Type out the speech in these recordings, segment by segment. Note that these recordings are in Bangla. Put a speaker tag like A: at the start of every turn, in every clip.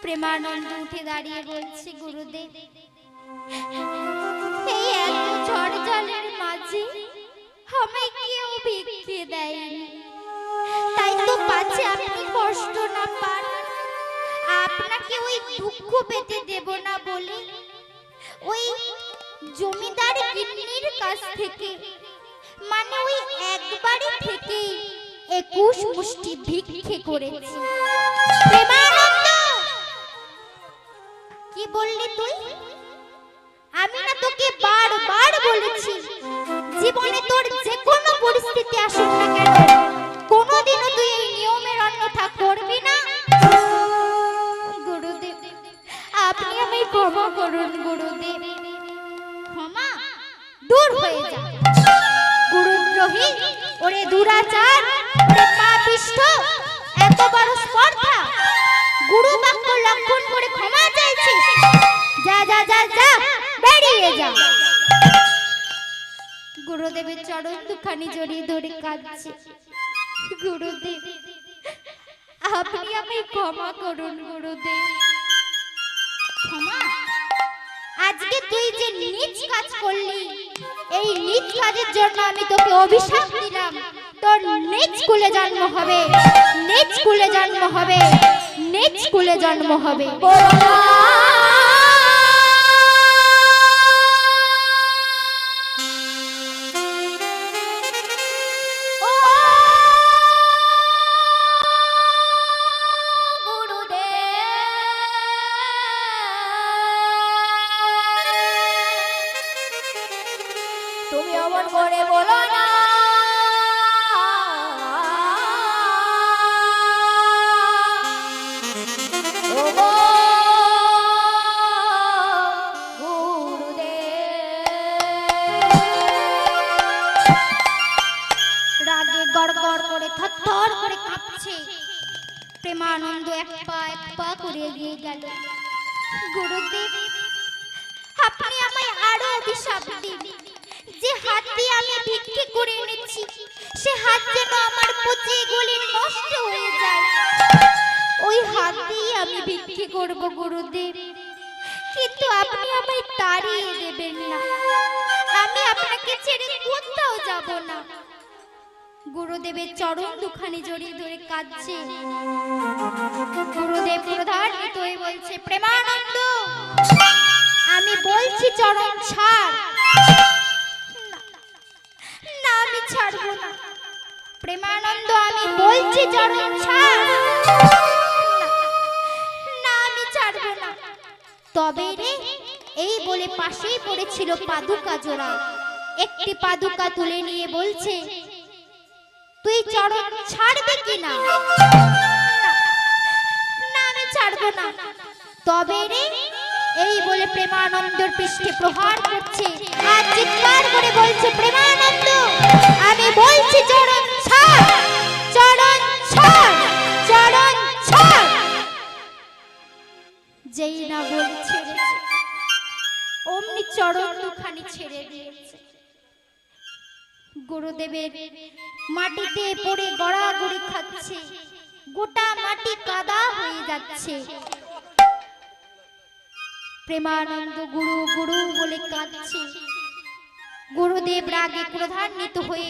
A: প্রেমানন্দ উঠে দাঁড়িয়ে বলছে, গুরুদেব এই এত ঝড় জলের মাঝে আমায় কেউ ভিক্ষে দেয়নি, তাই তো পাচ্ছে আপনি কষ্ট না পান, আপনাকে ওই দুঃখ পেতে দেব না বলে ওই জমিদার গিন্নির কাছ থেকে, মানে ওই একবারে থেকে 21 মুষ্টি ভিক্ষে করেছি। প্রেমানন্দ কি বললি তুই? আমি না তোকে বারবার বলেছি জীবনে তোর যে কোনো পরিস্থিতি আসুক না কেন কোনোদিনও তুই এই নিয়মের অন্যথা করবি না। গুরুদেব আপনি আমায় ক্ষমা করুন গুরুদেব। ক্ষমা দূর হয়ে যা গুরুদ্রোহী, ওরে দুরাচার, ওরে পাপিষ্ঠ, এত বড় স্পর্ধা, গুরু বাক্য লঙ্ঘন করে ক্ষমা চাইছিস? যা যা যা যা বেরিয়ে যা। গুরুদেবের চরণ দুখানি জড়িয়ে ধরে কাঁদছে, গুরুদেব আপনি আমায় ক্ষমা করুন গুরুদেব। ক্ষমা? আজকে তুই যে নীচ কাজ করলি, এই নীচ কাজের জন্য আমি তোকে অভিশাপ দিলাম, তোর নীচ কুলে জন্ম হবে, নীচ কুলে জন্ম হবে, নীচ কুলে জন্ম হবে।
B: তুমি অমন করে বলো না, ও গো গুরুদেব।
A: রাগে গড়গড় করে থরথর করে কাঁপছে প্রেমানন্দ, এক পা করে এগিয়ে গেল। গুরুদেব আপনি আমায় আরো অভিশাপ দিন, যে হাত দিয়ে আমি ভিক্ষে করে এনেছি সে হাত যেন আমার পচে গলে নষ্ট হয়ে যায়, ওই হাত দিয়ে আমি ভিক্ষে করব গুরুদেব। কিন্তু আপনি আমায় তাড়িয়ে দেবেন না, আমি আপনাকে ছেড়ে কোথাও যাব না। গুরুদেবের চরণ দুখানি জড়িয়ে ধরে কাঁদছে। গুরুদেব ক্রোধান্বিত হয়ে বলছে, প্রেমানন্দ আমি বলছি চরণ ছাড়। না আমি ছাড়বো না। প্রেমানন্দ আমি বলছি চরণ ছাড়। না আমি ছাড়বো না। তবে রে, এই বলে পাশেই পড়েছিল পাদুকা জোড়া, একটি পাদুকা তুলে নিয়ে বলছে, তুই চরণ ছাড়বে কিনা? না আমি ছাড়বো না। তবে রে, এই বলে প্রেমানন্দের পৃষ্ঠে প্রহার করছে আর চিৎকার করে বলছে, প্রেমানন্দ আমি বলছি চরণ ছাড়, চরণ ছাড়, চরণ ছাড়। যেই না বলছে অমনি চরণ দুখানি ছেড়ে দিয়েছে। গুরুদেবের মাটিতে পড়ে গড়াগড়ি খাচ্ছে, গোটা মাটি কাদা হয়ে যাচ্ছে। প্রেমানন্দ গুরু গুরু বলে কাঁদছে। গুরুদেব রাগে ক্রোধান্বিত হয়ে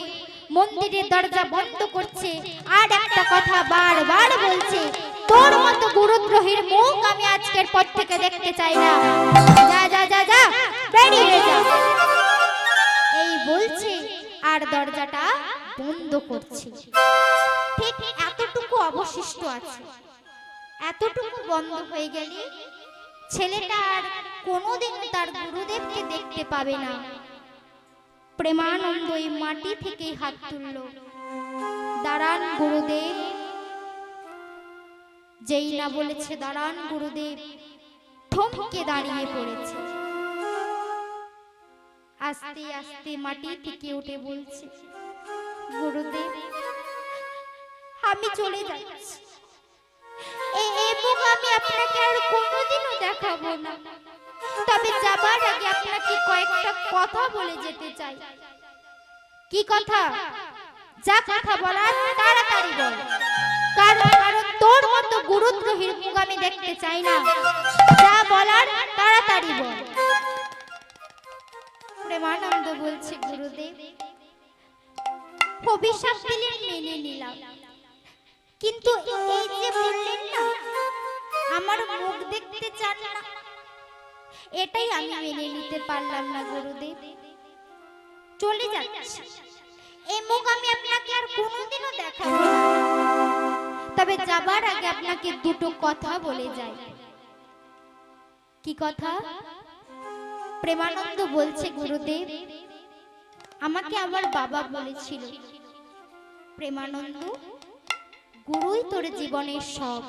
A: মন্দিরের দরজা বন্ধ করছে আর একটা কথা বারবার বলছে, তোর মতো গুরুদ্রোহীর মুখ আমি আজকের পর থেকে দেখতে চাই না, যা যা যা যা বেরিয়ে যা। এই বলছে আর দরজাটা বন্ধ করছে। ঠিক এতটুকু অবশিষ্ট আছে, এতটুকু বন্ধ হয়ে গেলে ছেলেটা আর কোনোদিন তার গুরুদেবকে দেখতে পাবে না। প্রেমানন্দ এই মাটি থেকে হাত তুলল, দাঁড়ান গুরুদেব। যেই না বলেছে দাঁড়ান গুরুদেব, থমকে দাঁড়িয়ে পড়েছে। আস্তে আস্তে মাটি থেকে উঠে বলছে, গুরুদেব আমি চলে যাচ্ছি, এবং আমি আপনাকে আর কোনোদিনও দেখাবো না। তবে যাবার আগে আপনাকে কয়েকটা কথা বলে যেতে চাই। কি কথা? যা কথা বলার তাড়াতাড়ি বল, কারণ তোর মতো গুরুদ্রোহীর মুখ আমি দেখতে চাই না। যা বলার তাড়াতাড়ি বল। প্রেমানন্দ বলছে, গুরুদেব অভিশাপ দিলেন মেনে নিলাম, কিন্তু এই যে বললেন না আমার মুখ দেখতে চান না, এটাই আমি মেনে নিতে পারলাম না গুরুদেব। চলে যাচ্ছি, এই মুখ আমি আপনাকে আর কোনোদিনও দেখাবো না। তবে যাবার আগে আপনাকে দুটো কথা বলে যাই। কি কথা? প্রেমানন্দ বলছে, গুরুদেব আমাকে আমার বাবা বলেছিল, প্রেমানন্দ গুরুই তোর জীবনের সব,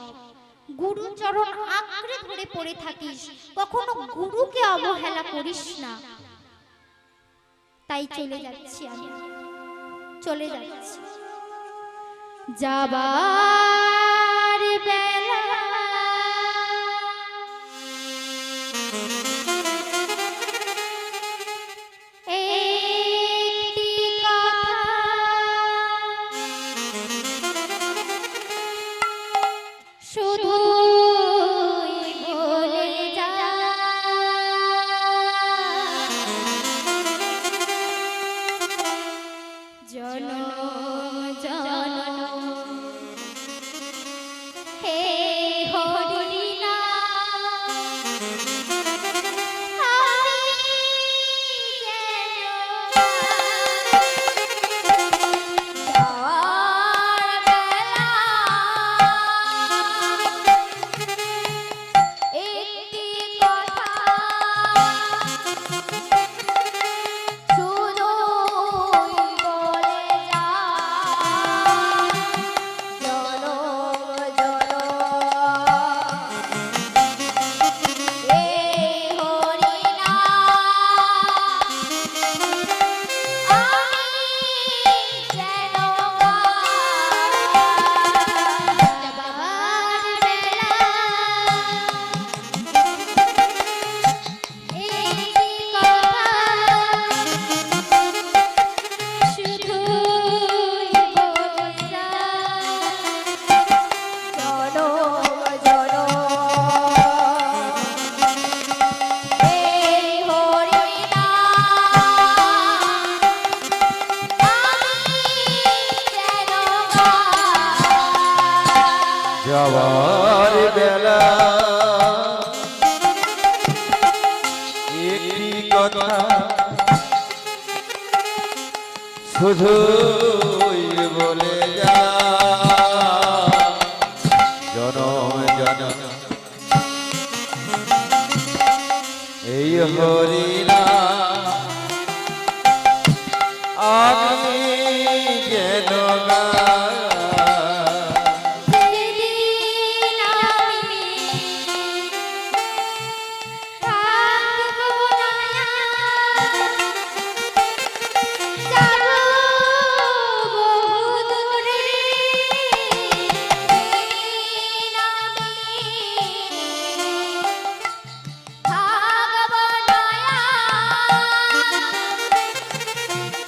A: গুরু চরণ আঁকড়ে ধরে পড়ে থাকিস, কখনো গুরুকে অবহেলা করিস না। তাই চলে যাচ্ছি, আমি চলে যাচ্ছি। যাবার বেলা একটি কথা শুধুই বলে যা, জনম জনম হে হরি নাম আমি
C: যাওয়ার বেলা একটি কথা শুধুই বলে যা, জনম জনম এই হরি নাম আমি যেন গাই।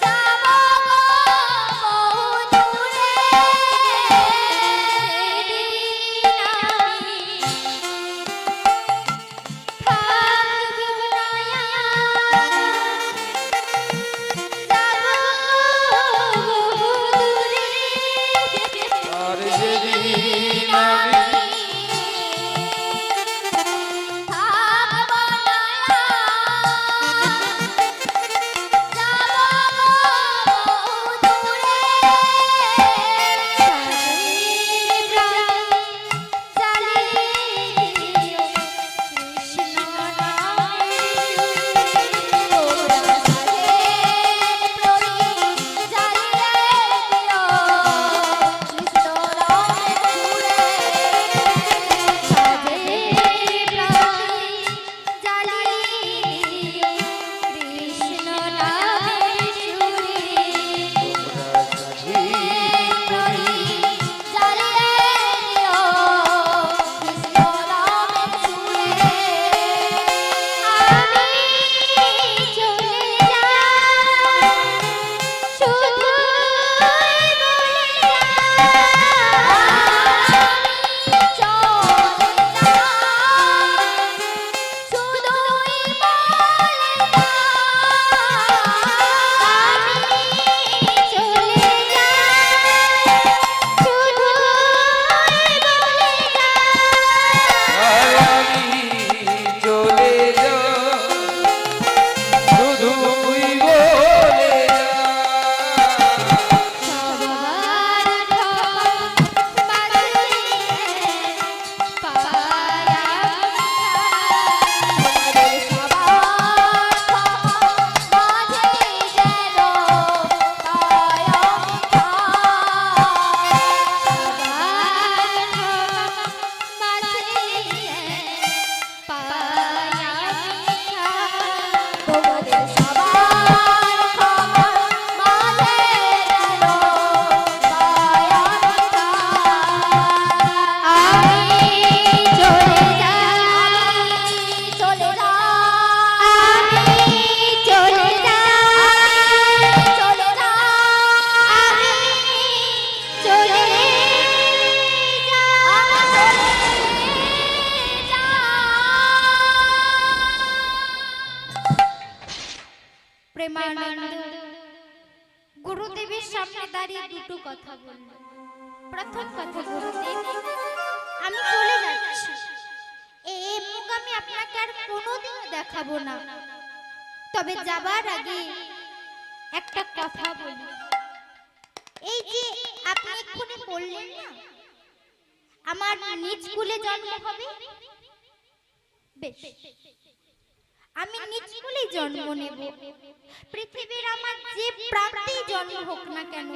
B: যাব
A: প্রেমানন্দ গুরুদেবের সামনে দাঁড়িয়ে দুটো কথা বলল। প্রথম কথা, গুরুদেব আমি চলে যাচ্ছি, এই মুখ আমি আপনাকে আর কোনোদিন দেখাবো না। তবে যাবার আগে একটা কথা বলি, এই যে আপনি এক্ষুনি বললেন না আমার নিজ কুলে জন্ম হবে, বেশ আমি নিজ কুলেই জন্ম নেব। পৃথিবীর আমার যে প্রান্তেই জন্ম হোক না কেন,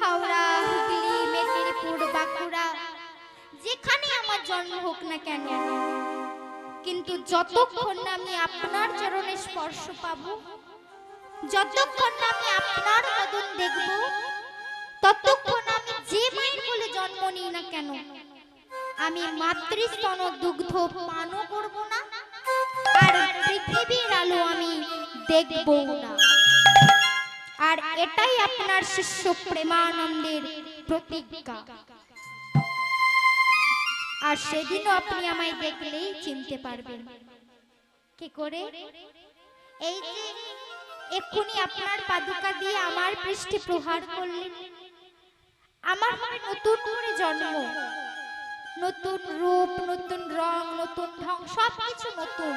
A: হাওড়া, হুগলি, মেদিনীপুর, বাঁকুড়া, যেখানে আমার জন্ম হোক না কেন, কিন্তু যতক্ষণ না আমি আপনার চরণে স্পর্শ পাবো, যতক্ষণ না আমি আপনার বদন দেখব, ততক্ষণ আমি যে মায়ের কোলে জন্ম নিই না কেন, আমি মাতৃস্তন দুগ্ধ পানও করব না, আর পৃথিবীর আলো আমি দেখবো না। আর এটাই আপনার শিষ্য প্রেমানন্দের প্রতিজ্ঞা। আর সেদিনও আপনি আমায় দেখলেই চিনতে পারবেন। কি করে? এই যে এক্ষুনি আপনার পাদুকা দিয়ে আমার পৃষ্ঠে প্রহার করলেন, আমার মনে নতুন করে জন্ম, নতুন রূপ, নতুন রং, নতুন ঢং, সবকিছু নতুন।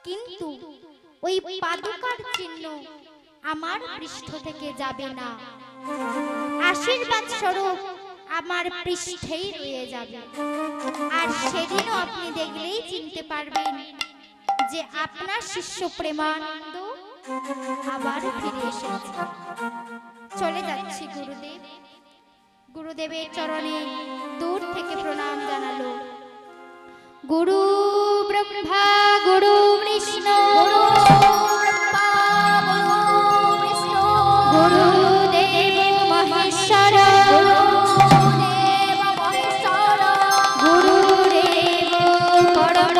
A: কিন্তু ওই পাদুকার চিহ্ন আমার পৃষ্ঠ থেকে যাবে না, আশীর্বাদ স্বরূপ আমার পৃষ্ঠেই রয়ে যাবে। আর সেদিনও আপনি দেখলেই চিনতে পারবেন যে আপনার শিষ্য প্রেমানন্দ আবার ফিরে এসেছে। চলে যাচ্ছি গুরুদেব। গুরুদেবের চরণে দূর থেকে প্রণাম জানালো। গুরু ব্রহ্মা গুরু বিষ্ণু গুরুদেব মহেশ্বর গুরুদেব পরম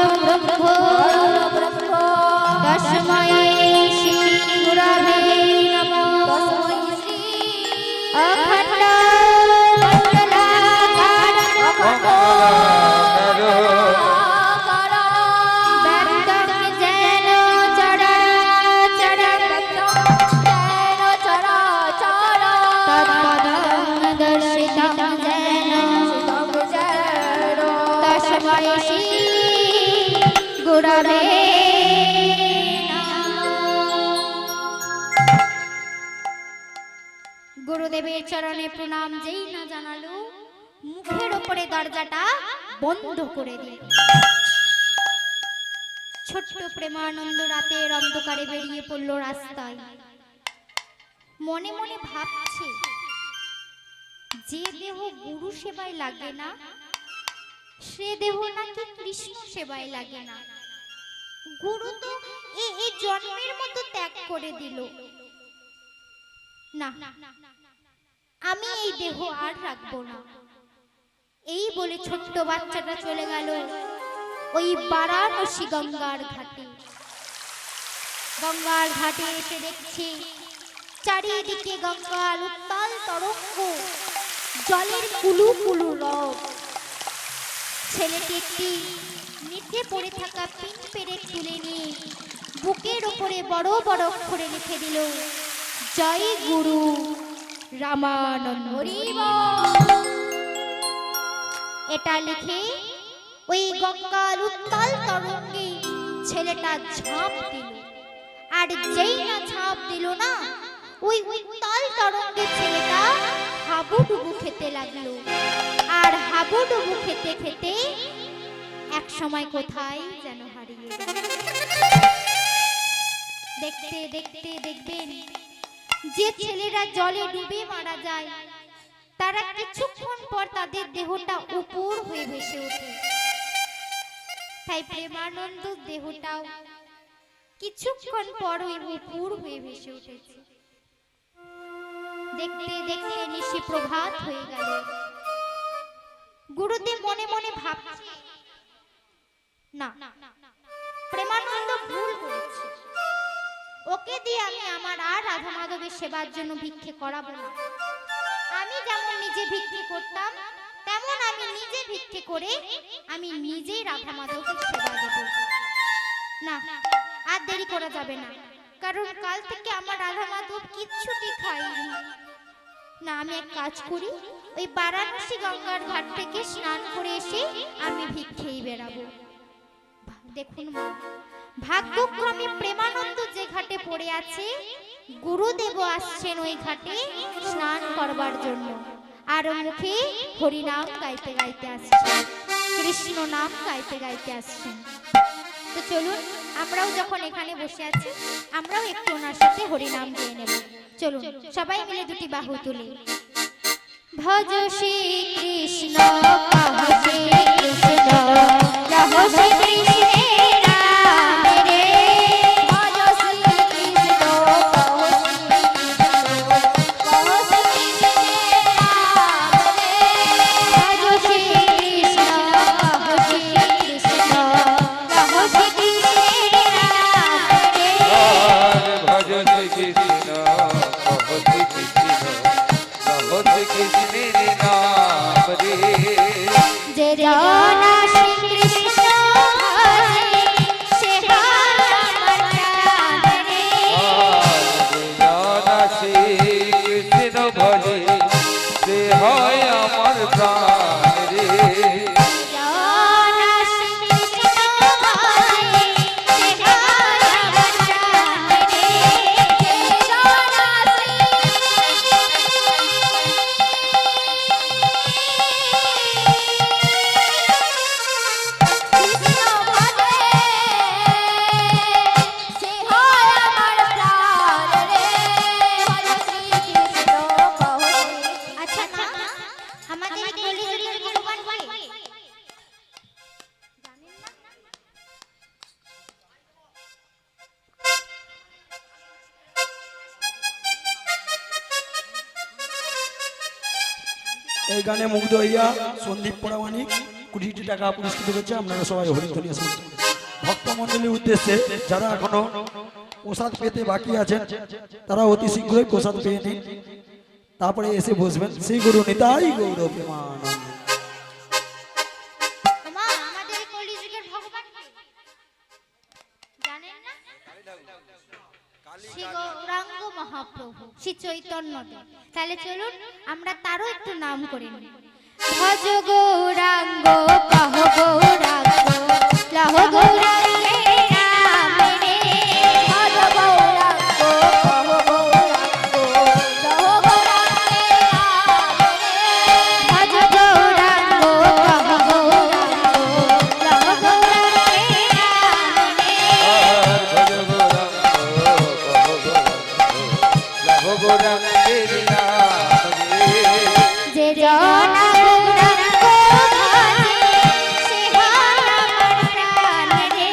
A: ব্রহ্ম তস্मै শ্রী গুরবে নমঃ। অখণ্ড গুরুদেবের চরণে প্রণাম যেই না জানালো, মুখের উপরে দরজাটা বন্ধ করে দিল। ছোট্ট প্রেমানন্দ রাতের অন্ধকারে বেরিয়ে পড়ল রাস্তায়। মনে মনে ভাবছে, যে দেহ গুরু সেবায় লাগে না, সে দেহ নাকি কৃষ্ণ সেবায় লাগে না। গুরু তো এই জন্মের মতো ত্যাগ করে দিল, না আমি এই দেহ আর রাখবো না। এই বলে ছোট্ট বাচ্চাটা চলে গেল ওই বারাণসী গঙ্গার ঘাটে। গঙ্গার ঘাটে এসে দেখছে চারিদিকে গঙ্গার উত্তাল তরঙ্গ, জলের কুলু কুলু রব। ছেলেটি একটি নিচে পড়ে থাকা পিন পেরেক তুলে নিয়ে বুকের উপরে বড় বড় অক্ষরে লিখে দিল, জয় গুরু রামানন্দ। এটা লিখে ওই গঙ্গার উত্তাল তরঙ্গে ছেলেটা ঝাঁপ দিল। আর যেই না ঝাঁপ দিল না, ওই উত্তাল তরঙ্গে ছেলেটা হাবুডুবু খেতে লাগলো। আর হাবুডুবু খেতে খেতে এক সময় কোথায় যেন হারিয়ে গেল। দেখতে দেখতে দেখবেন যে ছেলেরা জলে ডুবে মারা যায়, তারা কিছুক্ষণ পর তাদের দেহটা উপর হয়ে ভেসে ওঠে। তাই প্রেমানন্দ দেহটাও কিছুক্ষণ পর ওই উপর হয়ে ভেসে উঠেছে। দেখতে দেখতে নিশি প্রভাত হয়ে গেল। গুরুদেব মনে মনে ভাবছে, না প্রেমানন্দ ভুল করেছে, ওকে দিয়ে আমি আমার আর রাধা মাধবের সেবার জন্য ভিক্ষে করাবো না। আমি যেমন নিজে ভিক্ষে করতাম, তেমন আমি নিজে ভিক্ষে করে আমি নিজেই রাধা মাধবের সেবা দেব। না আর দেরি করা যাবে না, কারণ কাল থেকে আমার রাধা মাধব কিচ্ছুটি খাইনি। না, আমি এক কাজ করি, ওই বারাণসী গঙ্গার ঘাট থেকে স্নান করে এসে আমি ভিক্ষেই বেরাবো। দেখুন মা, ভাগ্যক্রমে প্রেমানন্দ যে ঘাটে পড়ে আছে, গুরুদেব আসছেন ওই ঘাটে স্নান করবার জন্য, আর মুখে হরি নাম গাইতে গাইতে আসছেন, কৃষ্ণ নাম গাইতে গাইতে আসছেন। তো চলুন, আমরাও যখন এখানে বসে আছি, আমরাও একটু ওনার সাথে হরি নাম গেয়ে নেব। চলুন সবাই মিলে দুটি বাহু তুলে ভজ শ্রী কৃষ্ণ, কহ শ্রী কৃষ্ণ, রহ শ্রী কৃষ্ণের নাম রে।
B: ভজ শ্রী কৃষ্ণ, কহ শ্রী কৃষ্ণ, কহ শ্রী কৃষ্ণের নাম রে।
A: ভজ শ্রী কৃষ্ণ, কহ শ্রী কৃষ্ণ, রহ শ্রী কৃষ্ণের নাম রে।
C: ভজ শ্রী কৃষ্ণ, কহ শ্রী কৃষ্ণ, কহ শ্রী কৃষ্ণের নাম রে।
A: যে জনা শ্রী কৃষ্ণ ভজে, সে হয় আমার প্রাণ রে।
C: জানা শ্রী কৃষ্ণ ভজে, সে হয় আমার প্রাণ রে।
A: জনা শ্রী কৃষ্ণ ভজে, সে হয় আমার প্রাণ রে। যে জনা শ্রী
B: কৃষ্ণ ভজে, সে হয় আমার প্রাণ রে। ভজ শ্রী কৃষ্ণ, কহ শ্রী।
A: আচ্ছা মা, আমাদের কলিযুগের ভগবান কে? জানেন না?
D: এই গানে মুগ্ধ হইয়া সন্দীপ পরামানিক 20 টাকা পুরস্কৃত করেছে। আপনারা সবাই হরিধ্বনি শুনছেন। ভক্ত মণ্ডলীর উদ্দেশ্যে যারা এখনো প্রসাদ পেতে বাকি আছেন, তারা অতি শীঘ্রই প্রসাদ পেয়ে নিন, তারপরে এসে বসবেন। শ্রী গুরু নিতাই গৌর প্রেমানন্দ।
A: মা, আমাদের কলিযুগের ভগবান কে? জানেন না? শ্রী গৌরাঙ্গ মহাপ্রভু, শ্রী চৈতন্য দেব। তাহলে চলুন আমরা তারও একটু নাম করে নিই। ভজ গৌরাঙ্গ, কহ গৌরাঙ্গ, লহ গৌরাঙ্গের নাম রে।
B: ভজ গৌরাঙ্গ, কহ গৌরাঙ্গ, লহ গৌরাঙ্গের নাম রে।
A: ভজ গৌরাঙ্গ, কহ গৌরাঙ্গ, লহ গৌরাঙ্গের নাম রে।
C: ভজ গৌরাঙ্গ, কহ গৌরাঙ্গ, লাভ গৌরাঙ্গের নাম রে।
A: যে জনা গৌরাঙ্গ ভজে, সে হয় আমার প্রাণ রে।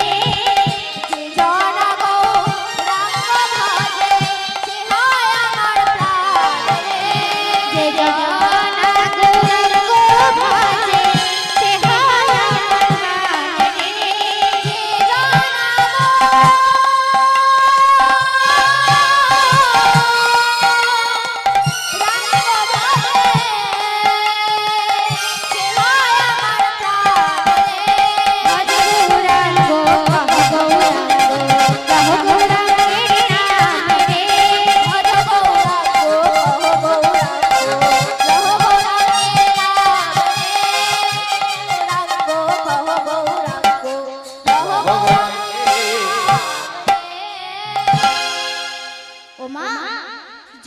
B: যে জনা গৌরাঙ্গ ভজে, সে হয় আমার প্রাণ রে।
A: যে জনা গৌরাঙ্গ ভজে, সে হয় আমার প্রাণ রে।
B: যে জনা
A: ভজ গৌরাঙ্গ, কহ গৌরাঙ্গ, লহ গৌরাঙ্গের নাম রে। ও মা,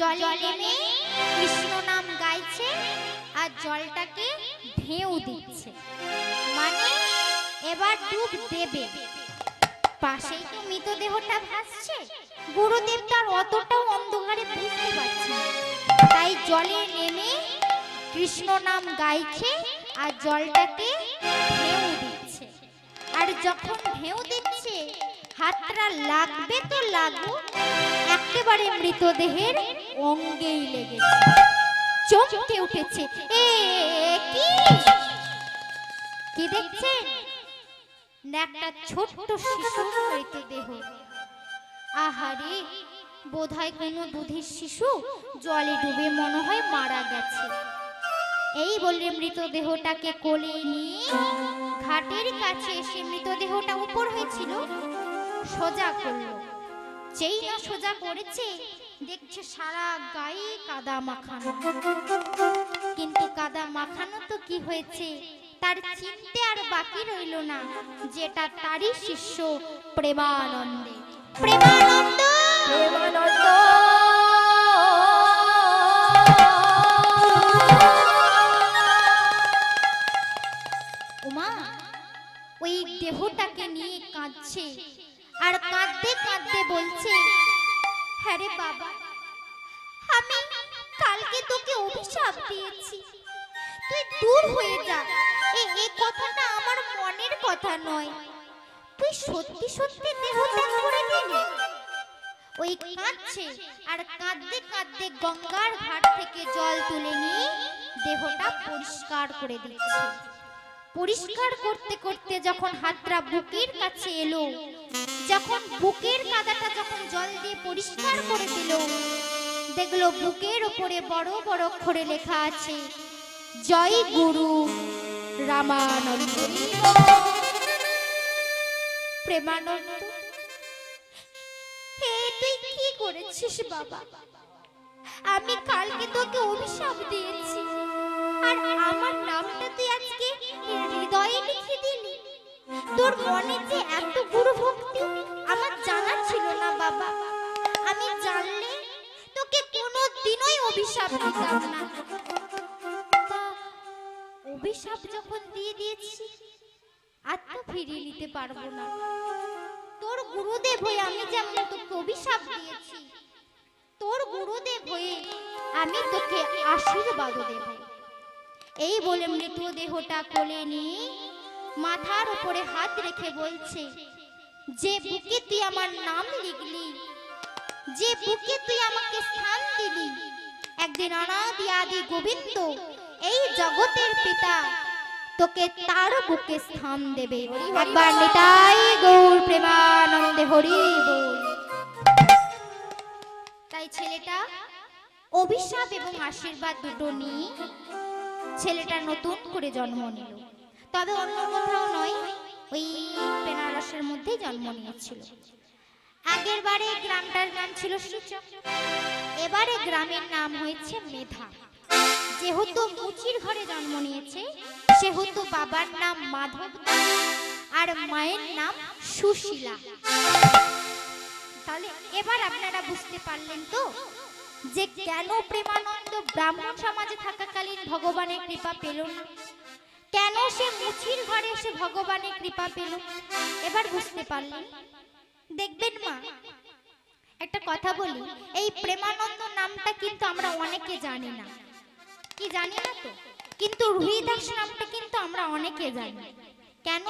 A: জলে নেমে কৃষ্ণ নাম গাইছে আর জলটাকে ঢেউ দিচ্ছে, মানে এবার ডুব দেবে। পাশেই তো মৃতদেহটা ভাসছে, গুরুদেব তার অতটাও অন্ধকারে বুঝতে পারছে না, তাই জলে নেমে কৃষ্ণ নাম গাইছে আর জলটাকে ঢেউ দিচ্ছে। আর যখন ঢেউ দিচ্ছে, হাতটা লাগবে তো লাগুক, একেবারে মৃতদেহের অঙ্গেই লেগেছে, চমকে উঠেছে। এ কি কি দেখছেন? না একটা ছোট্ট শিশুর মৃতদেহ। আহারে, বোধহয় কোনো দুধের শিশু জলে ডুবে মনে হয় মারা গেছে। এই বলে মৃতদেহটাকে কোলে নিয়ে ঘাটের কাছে এসে, মৃতদেহটা উপর হয়েছিল, সোজা করলো। যেই না সোজা করেছে দেখছে সারা গায়ে কাদা মাখানো। কিন্তু কাদা মাখানো তো কি হয়েছে তার চিনতে আর বাকি রইল না, যেটা তারই শিষ্য প্রেমানন্দে। প্রেমানন্দ
B: প্রেমানন্দ
A: উমা ওই দেহটাকে নিয়ে কাঁদছে আর কাঁদতে কাঁদতে বলছে, হ্যাঁ রে বাবা, আমি কালকে তোকে অভিশাপ দিয়েছি, তুই দূর হয়ে যা। এই কথাটা আমার মনের কথা নয়, তুই সত্যি সত্যি দেহ ত্যাগ করে দিলি। ওই কাঁদছে আর কাঁদতে কাঁদতে গঙ্গার ঘাট থেকে জল তুলে নিয়ে দেহটা পরিষ্কার করে দিচ্ছে। পরিষ্কার করতে করতে যখন হাতটা বুকের কাছে এলো, যখন বুকের কাদাটা যখন জল দিয়ে পরিষ্কার করে দিল, দেখলো বুকের উপরে বড় বড় অক্ষরে লেখা আছে, জয় গুরু রামানন্দ। প্রেমানন্দ, তুই কি করেছিস বাবা? আমি কালকে তোকে অভিশাপ দিয়েছি আর আমার নামটা তুই আজকে হৃদয়ে লিখে দিলি। তোর মনে যে এত গুরু ভক্তি আমার জানা ছিল না বাবা। আমি জানলে তোকে কোনোদিনই অভিশাপ দিতাম না। অভিশাপ যখন দিয়ে দিয়েছি আর তো ফিরিয়ে নিতে পারবো না। তোর গুরুদেব হয়ে আমি যেমন তোকে অভিশাপ দিয়েছি, তোর গুরুদেব হয়ে আমি তোকে আশীর্বাদ দেব। এই বলে মৃতদেহটা কোলে নিয়ে মাথার উপরে হাত রেখে বলছে, যে বুকে তুই আমার নাম লিখলি, যে বুকে তুই আমাকে স্থান দিলি, একদিন অনাদি আদি গোবিন্দ এই জগতের পিতা তোকে তার বুকে স্থান দেবে। একবার নিতাই গৌর প্রেমানন্দে হরি বল। তাই ছেলেটা অভিশাপ এবং আশীর্বাদ দুটো নিয়ে ছেলেটা নতুন করে জন্ম নিল। তবে অন্য কোথাও নয়, ওই বেনারসের মধ্যেই জন্ম নিয়েছিল। আগের বারে গ্রামটার নাম ছিল সূচক, এবারে গ্রামের নাম হয়েছে মেধা। যেহেতু মুচির ঘরে জন্ম নিয়েছে সেহেতু বাবার নাম মাধব আর মায়ের নাম সুশীলা। তাহলে এবার আপনারা বুঝতে পারলেন তো যে কেন প্রেমানন্দ ব্রাহ্মণ সমাজে থাকাকালীন ভগবানের কৃপা পেল না, কেন সে মুচির ঘরে এসে ভগবানের কৃপা পেল। এবার বুঝতে পারলেন। দেখবেন মা, একটা কথা বলি, এই প্রেমানন্দ নামটা কিন্তু আমরা অনেকে জানি না। কি জানি না তো, কিন্তু রুহিদাস নামটা কিন্তু আমরা অনেকে জানি। কেন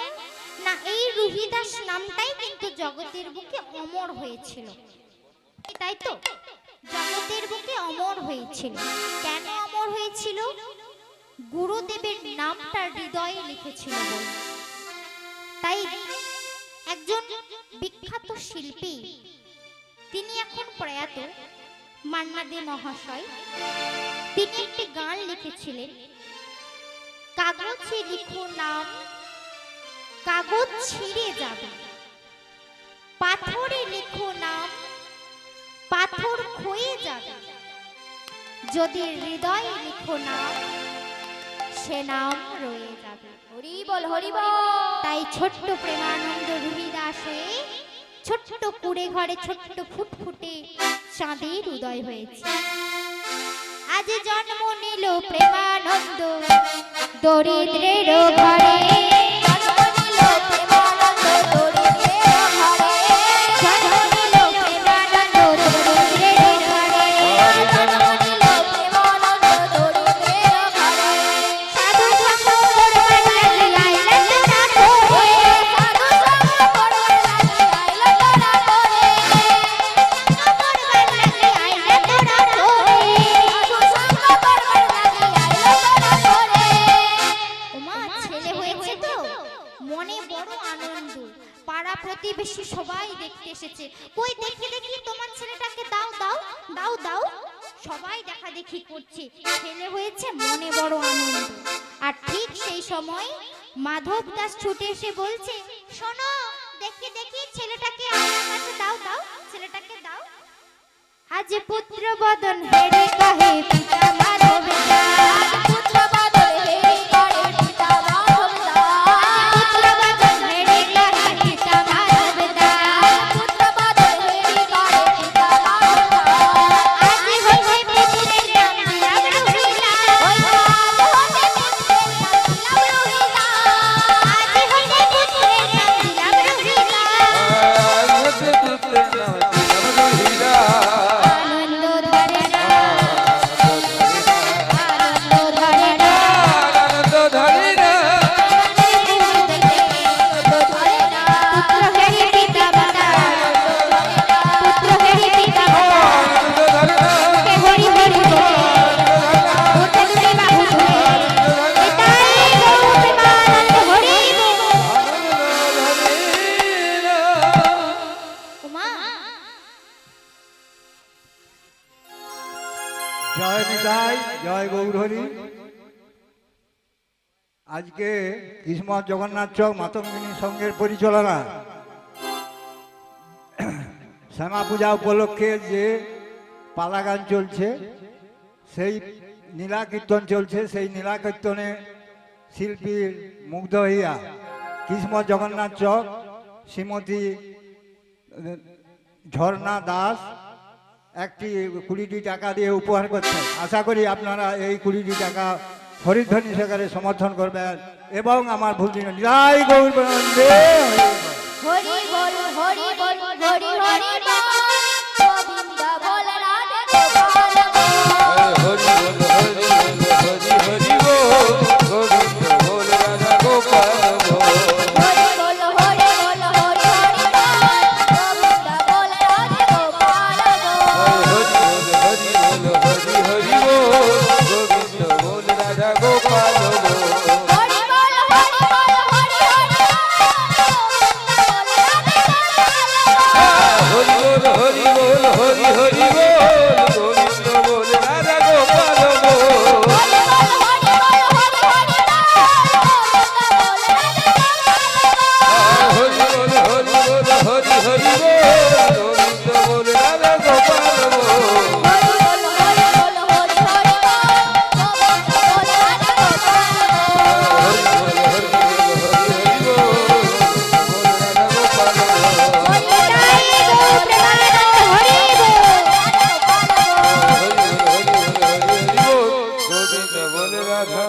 A: না, এই রুহিদাস নামটাই কিন্তু জগতের বুকে অমর হয়েছিল, তাই তো? জগতের বুকে অমর হয়েছিল। কেন অমর হয়েছিল? গুরুদেবের নামটা হৃদয়ে লিখেছিল বলে। তাই একজন বিখ্যাত শিল্পী, তিনি এখন প্রয়াত, মান্না দে মহাশয়, তিনি একটি গান লিখেছিলেন, কাগজে লিখো নাম, কাগজ ছিঁড়ে যাবে, পাথরে লিখো নাম, পাথর ক্ষয়ে যাবে, যদি হৃদয়ে লিখো নাম, সে নাম রয়ে যাবে।
B: হরি বল, হরি বল।
A: তাই ছোট্ট প্রেমানন্দ রুহিদাস হয়ে ছোট্ট কুড়ে ঘরে ছোট্ট ফুটফুটে চাঁদের উদয় হয়েছে। আজ জন্ম নিল প্রেমানন্দ দরিদ্রের ঘরে,
B: জন্ম নিল প্রেমানন্দ দরিদ্রের ঘরে,
A: জন্ম নিল প্রেমানন্দ দরিদ্রের ঘরে,
B: জন্ম নিল প্রেমানন্দ দরিদ্রের ঘরে।
A: সাধু সঙ্গ করবার লাগি আইলেন না করে,
B: সাধু সঙ্গ করবার লাগি আইলেন না করে,
A: করবার লাগি আইলেন না করে।
B: সাধু সঙ্গ করবার লাগি আইলেন না করে।
A: ওমা, ছেলে হয়েছে তো মনে বড় আনন্দ। পাড়া প্রতিবেশী সবাই দেখতে এসেছে। কই দেখি দেখি তোমার ছেলেটাকে দাও দাও দাও দাও, সবাই দেখা দেখি করছে। ছেলে হয়েছে, মনে বড় আনন্দ। আর ঠিক সেই সময় মাধব দাস ছুটে এসে বলছে, শোনো দেখি দেখি ছেলেটাকে আমার কাছে দাও দাও ছেলেটাকে দাও আজ পুত্র বদন হেরে কহে পিতা মাধব দাস
B: পুত্র বদল হেরি করে পিতা মাধব দাস
A: পুত্র বদন হেরে কহে পিতা মাধব দাস
B: পুত্র বদল হেরি করে পিতা মাধব দাস
A: আজ হইছে পুত্রের নাম দিলাম রহিলা
B: ওই রাত হতে পুত্রের নাম দিলাম রহিলা
A: আজ হইছে পুত্রের নাম দিলাম রহিলা
C: আজ হতে পুত্রের নাম দিলাম রহিলা।
A: আনন্দ ধরে না আনন্দ ধরে না
C: আনন্দ ধরে না
A: পুত্র হেরি পিতা মাতা পুত্র হেরি পিতা মাতা
C: আনন্দ ধরে না
A: কে হরি হরি বলে ওঠে দুটি বাহু ধরে পিতাই গৌর প্রেমানন্দ হরি বল ওমা
E: জয় নিতাই, জয় গৌরহরি। আজকে কিসমত জগন্নাথ চক মাতঙ্গিনী সংঘের পরিচালনা শ্যামা পূজা উপলক্ষে যে পালা গান চলছে, সেই নীলা কীর্তন চলছে, সেই নীলা কীর্তনে শিল্পীর মুগ্ধ হইয়া কিসমত জগন্নাথ চক শ্রীমতী ঝর্ণা দাস একটি 20টি টাকা দিয়ে উপহার করছেন। আশা করি আপনারা এই 20টি টাকা হরিধ্বনি সহকারে সমর্থন করবেন এবং আমার ভুল দিন জয় গৌর প্রেমানন্দে
B: হরি বল হরি বল হরি হরি বল গোবিন্দ বল রাধে গোপাল বল
C: হরি বল হরি হরি বল গোবিন্দ বল রাধা গোপাল বল।
B: হরি বল হরি বল হরি হরি বল গোবিন্দ বল রাধে গোপাল বল
C: হরি বল হরি হরি বল গোবিন্দ বল রাধা গোপাল বল।
B: হরি বল হরি বল হরি হরি বল গোবিন্দ বল রাধে গোপাল বল
C: হরি বল হরি হরি বল গোবিন্দ বল রাধা গোপাল বল।
B: হরি বল হরি বল হরি হরি বল গোবিন্দ বল রাধে গোপাল বল
C: হরি বল হরি বল হরি হরি বল গোবিন্দ বল রাধা গোপাল বল।
B: হরি বল হরি বল হরি হরি বল গোবিন্দ বল রাধে গোপাল বল
A: পিতাই গৌর প্রেমানন্দ হরি বল
C: গোবিন্দ বল রাধা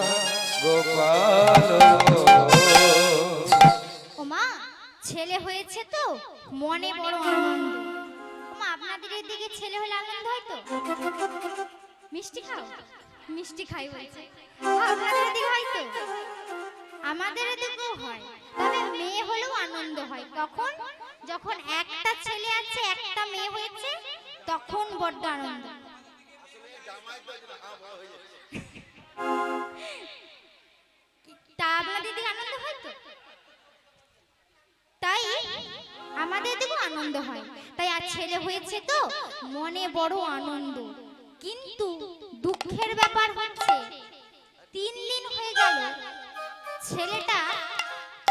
C: গোপাল
A: ওমা ছেলে হয়েছে তো মনে বড় আনন্দ ওমা আপনাদের এদিকে ছেলে হলে আনন্দ হয় তো মিষ্টি খাও মিষ্টি খাই বলছে আপনাদের এদিকে হয় তো আমাদের এদিকেও হয় তবে মেয়ে হলেও আনন্দ হয় কখন যখন একটা ছেলে আছে একটা মেয়ে হয়েছে তখন বড্ড আনন্দ তা আপনাদের এদিকে আনন্দ হয় তো তাই আমাদের এদিকেও আনন্দ হয় তাই আর ছেলে হয়েছে তো মনে বড় আনন্দ কিন্তু দুঃখের ব্যাপার হচ্ছে 3 দিন হয়ে গেল ছেলেটা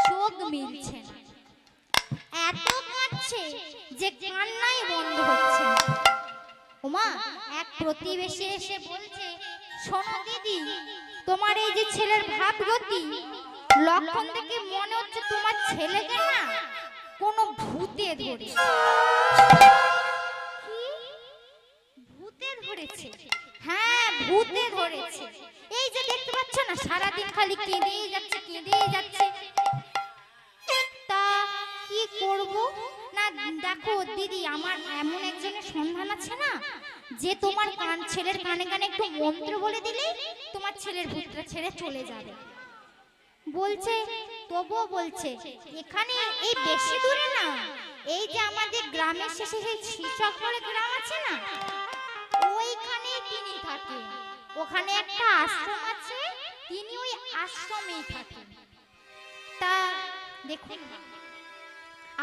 A: চোখ মিলছে না এত কাঁদছে যে কান্নাই বন্ধ হচ্ছে না ওমা এক প্রতিবেশী এসে বলছে শোনো দিদি তোমার এই যে ছেলের ভাবগতি লক্ষণ দেখে মনে হচ্ছে তোমার ছেলেকে না কোনো ভূতে ধরেছে কি ভূতে ধরেছে হ্যাঁ ভূতে ধরেছে এই যে দেখতে পাচ্ছ না সারাদিন খালি কেঁদেই যাচ্ছে তা কি করব না দেখো দিদি আমার এমন একজনের সন্ধান আছে না যে তোমার ছেলের কানে কানে একটু মন্ত্র বলে দিলেই তোমার ছেলের ভূতটা ছেড়ে চলে যাবে বলছে তবুও বলছে এখানে এই বেশি দূরে না এই যে আমাদের গ্রামের শেষে সেই শিশক বলে গ্রাম আছে না ওইখানে তিনি থাকেন ওখানে একটা আশ্রম আছে তিনি ওই আশ্রমেই থাকেন তা দেখুন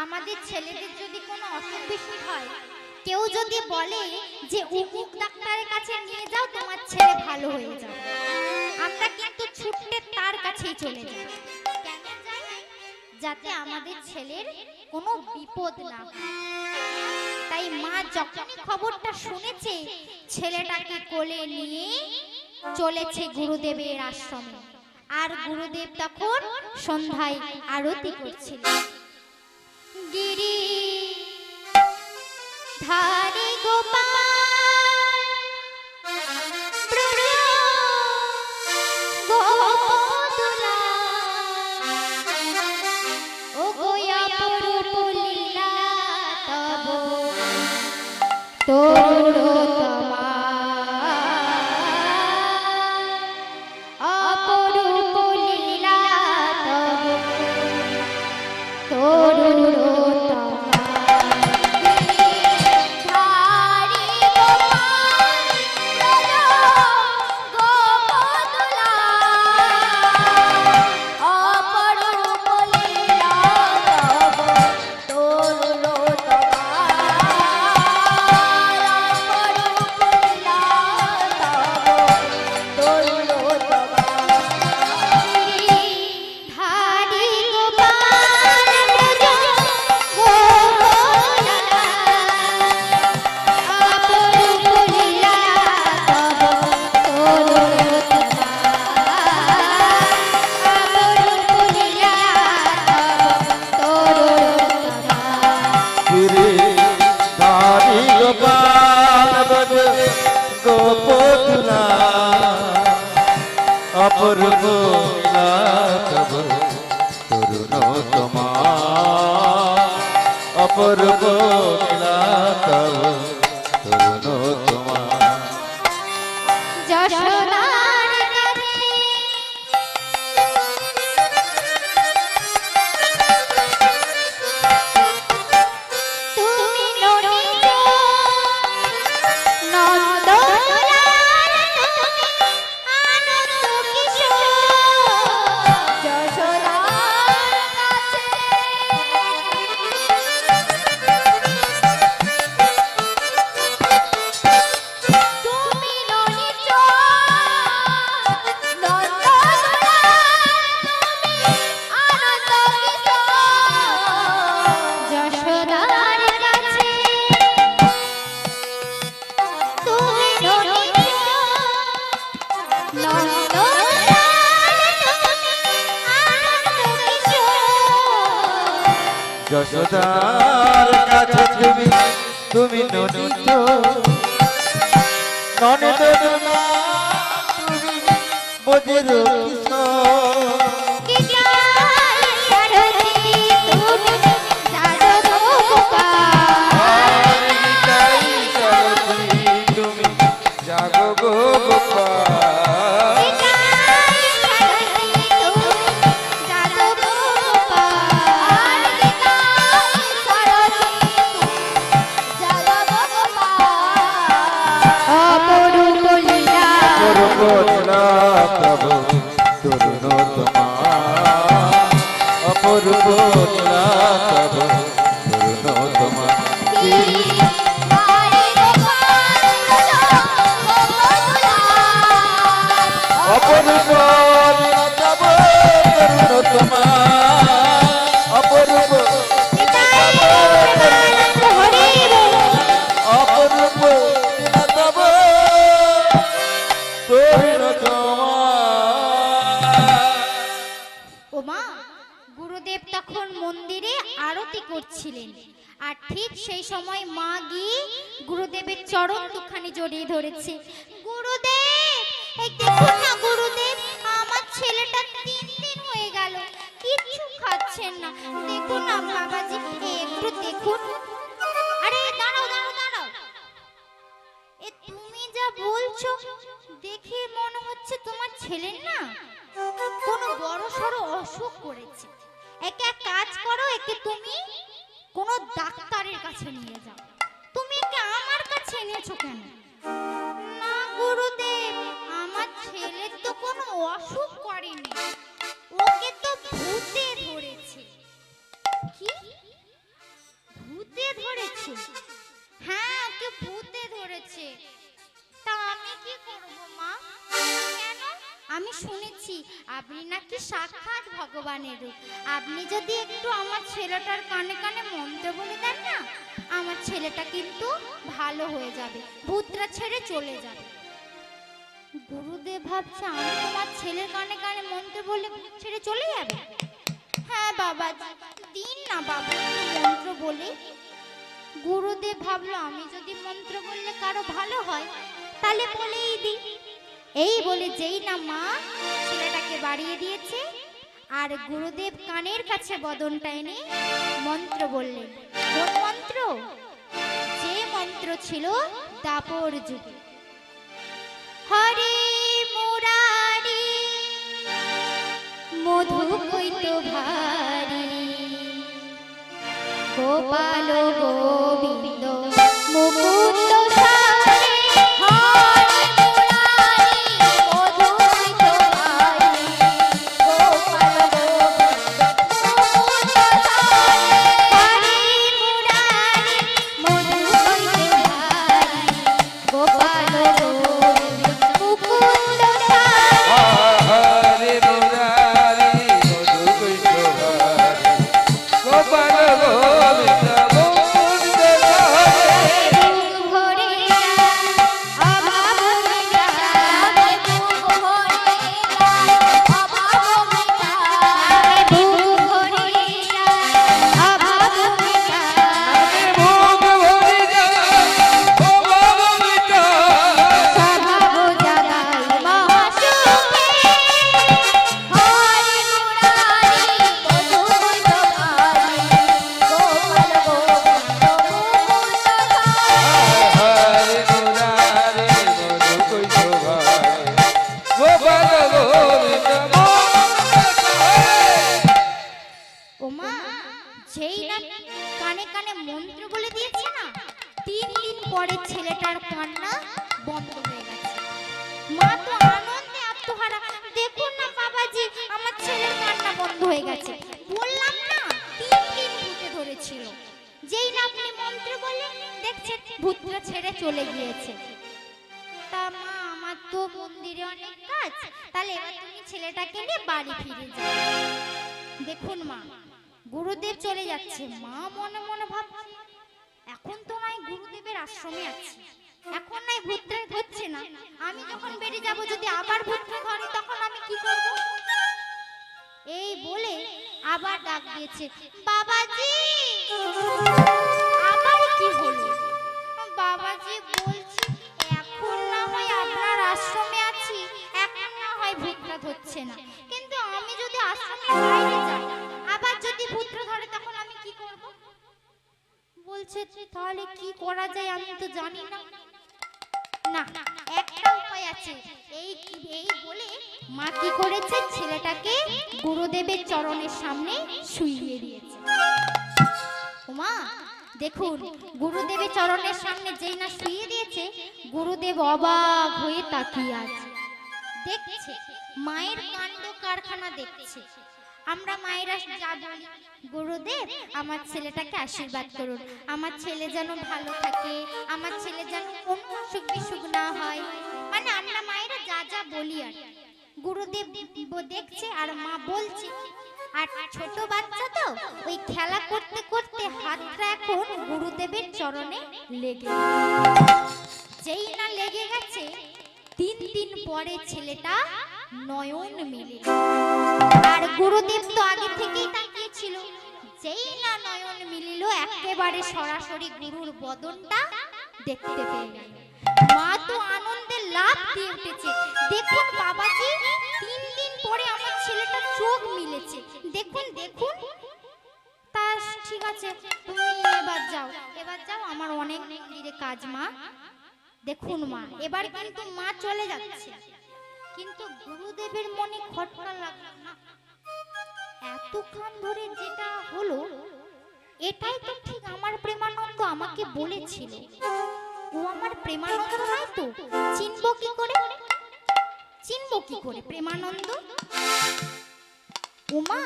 A: আমাদের ছেলেদের যদি কোনো অসুখ বিসুখ হয় কেউ যদি বলে যে অমুক ডাক্তারের কাছে নিয়ে যাও তোমার ছেলে ভালো হয়ে যাবে আমরা কিন্তু ছুটে তার কাছেই চলে যাই কেন যাই যাতে আমাদের ছেলের কোনো বিপদ না হয়। তাই মা যখনই খবরটা শুনেছে ছেলেটাকে কোলে নিয়ে চলেছে গুরুদেবের আশ্রমে। আর গুরুদেব তখন সন্ধ্যায় আরতি করছিলেন। গিরি ধারে গোপাল গোপদুলা ও গোয়া পরূপ লীলা তব তরুণতমা অপরূপ লীলা তব তরুণতমা।
B: ধারি গোপাল গোপদুলা অপরূপ লীলা তব তরুণতমা অপরূপ লীলা তব তরুণতমা।
A: ধারি গোপাল ব্রজ গোপদুলা অপরূপ লীলা তব তরুণতমা অপরূপ লীলা তব তরুণতমা।
C: গিরি ধারি গোপাল ব্রজ গোপদুলা অপূর্ব লীলা তব তরুণতমা অপূর্ব লীলা তব তরুণতমা।
A: যশোদার কাছে তুমি ননিজ নন্দলাল তুমি আনন্দ কিশোর।
B: যশোদার কাছে তুমি ননিজ নন্দলাল তুমি আনন্দ কিশোর।
A: যশোদার কাছে তুমি ননিজ নন্দলাল তুমি আনন্দ কিশোর।
C: যশোদার কাছে তুমি ননিত ননিত তুমি বজির কিশোর।
A: কি গায় সারথি তুমি যাদব গোপাল।
C: গীতাই সারথি তুমি জাগো গো গোপাল।
A: কি গায় সারথি তুমি যাদব গোপাল। অপরূপ লীলা
C: অপূর্ব লীলা তব তরুণতমা অপূর্ব লীলা তব তরুণতমা। অপূর্ব লীলা তব তরুণতমা অপূর্ব অপূর্ব লীলা তব তরুণতমা।
A: ওমা গুরুদেব তখন মন্দিরে আরতি করছিলেন। আর ঠিক সেই সময় মা গিয়ে গুরুদেবের চরণ দুখানি জড়িয়ে ধরেছে। গুরুদেব এই দেখুন না গুরুদেব, আমার ছেলেটা 3 দিন হয়ে গেল কিচ্ছু খাচ্ছেন না। দেখুন না বাবাজি, একটু দেখুন। আরে দাঁড়াও দাঁড়াও দাঁড়াও, এ তুমি যা বলছো দেখে মনে হচ্ছে তোমার ছেলের না কোনো বড় সড়ো অসুখ করেছে। একে এক কাজ করো, একে তুমি কোনো ডাক্তারের কাছে নিয়ে যাও। তুমি একে আমার কাছে এনেছো কেন? না গুরুদেব, আমার ছেলের তো কোনো অসুখ করেনি, ওকে তো ভূতে ধরেছে। কি ভূতে ধরেছে? হ্যাঁ, ওকে ভূতে ধরেছে। তা আমি কি করব মা? কেন? আমি শুনেছি আপনি নাকি সাক্ষাৎ ভগবানের রূপ। আপনি যদি একটু আমার ছেলেটার কানে কানে মন্ত্র বলে দেন না, আমার ছেলেটা কিন্তু ভালো হয়ে যাবে, ভূতরা ছেড়ে চলে যাবে। গুরুদেব ভাবছে আমি তোমার ছেলের কানে কানে মন্ত্র বলে ভূত ছেড়ে চলে যাবে? হ্যাঁ বাবা, দিন না বাবা একটু মন্ত্র বলে। গুরুদেব ভাবলো আমি যদি মন্ত্র বললে কারো ভালো হয় তাহলে বলেই দিই। এই বলে যেই না মা ছেলেটাকে বাড়িয়ে দিয়েছে, আর গুরুদেব কানের কাছে বদনটা এনে মন্ত্র বললেন। কোন মন্ত্র? যে মন্ত্র ছিল দাপর যুগে। হরে মুরারি মধু কৈত ভারি গোপাল গোবিন্দ মুকুন্দ সারে।
B: হরে মুরারি মধু কৈত ভারি গোপাল গোবিন্দ মুকুন্দ সারে।
A: হরে মুরারি মধু কৈত ভারি গোপাল গোবিন্দ মুকুন্দ সারে।
C: হরে মুরারি মধু কৈত ভারি গোপাল গোবিন্দ মুকুন্দ সারে।
A: বুক ভরে অভাব মেটাবে,
B: বুক ভরে অভাব মেটাবে।
A: বুক ভরে অভাব মেটাবে,
C: মুখ ভরে যায় অভাব মিটায়।
A: স্বভাব জাগাই মহাসুখে।
B: হরে মুরারি মধু কৈত ভারি গোপাল গোবিন্দ মুকুন্দ সারে।
C: হরে মুরারি মধু কৈত ভারি গোপাল গোবিন্দ মুকুন্দ সারে।
A: ওমা যেই না কানে কানে মন্ত্র বলে দিয়েছে না, 3 দিন পরে ছেলেটার কান্না বন্ধ হয়ে গেছে। মা তো আনন্দে আত্মহারা। দেখুন না বাবাজি, আমার ছেলের কান্না বন্ধ হয়ে গেছে। বললাম না 3 দিন ভূতে ধরেছিল। যেই না আপনি মন্ত্র বললেন, দেখছেন ভূতটা ছেড়ে চলে গিয়েছে। তা মা আমার তো মন্দিরে অনেক কাজ, তাহলে এবার তুমি ছেলেটাকে নিয়ে বাড়ি ফিরে যাও। দেখুন মা, গুরুদেব চলে যাচ্ছে। মা মনে মনে ভাবছে এখন তো নয় গুরুদেবের আশ্রমে আছে, এখন নাই ভূতটা ধরছে না, আমি যখন বেরিয়ে যাব যদি আবার ভূতটা ধরে তখন আমি কি করব? এই বলে আবার ডাক দিয়েছে, বাবাজি। আবার কি হলো? বাবাজি বলছি এখন না হয় আপনার আশ্রমে আছি, এখন না হয় ভূতটা ধরছে না, কিন্তু আমি যদি আশ্রমের বাইরে যাই আবার যদি ভূতটা ধরে তখন আমি কি করব? বলছে তাহলে কি করা যায় আমি তো জানি না। না, একটা উপায় আছে। এই বলে মা কি করেছে, ছেলেটাকে গুরুদেবের চরণের সামনে শুইয়ে দিয়েছে। ওমা দেখুন, গুরুদেবের চরণের সামনে যেই না শুইয়ে দিয়েছে, গুরুদেব অবাক হয়ে তাকিয়ে আছে। দেখছে মায়ের কাণ্ড কারখানা দেখছে। আমরা মায়েরা যা বলি, গুরুদেব আমার ছেলেটাকে আশীর্বাদ করুন, আমার ছেলে যেন ভালো থাকে, আমার ছেলে যেন কোনো অসুখ বিসুখ না হয়, মানে আমরা মায়েরা যা যা বলি। আর গুরুদেব দেখছে আর মা বলছে। আর ছোট বাচ্চা তো ওই খেলা করতে করতে হাতটা এখন গুরুদেবের চরণে লেগে যেই না লেগে গেছে, 3 দিন পরে ছেলেটা নয়ন মেলে। আর গুরুদেব তো আগে থেকেই তাকিয়েছিল। যেই না নয়ন মিলিল, একেবারে সরাসরি গুরুর বদনটা দেখতে পেয়ে গেল। মা তো আনন্দে লাফ দিয়ে উঠেছে। দেখুন বাবাজি, 3 দিন পরে আমার ছেলেটার চোখ মিলেছে। দেখুন দেখুন। তা ঠিক আছে, তুমি এবার যাও, আমার অনেক দিকে কাজ। মা দেখুন মা, এবার কিন্তু মা চলে যাচ্ছে, কিন্তু গুরুদেবের মনে খটকা লাগলো না। এতক্ষণ ধরে যেটা হলো এটাই তো ঠিক আমার প্রেমানন্দ আমাকে বলেছিল। ও আমার প্রেমানন্দ নয় তো, চিনব কি করে প্রেমানন্দ? ওমা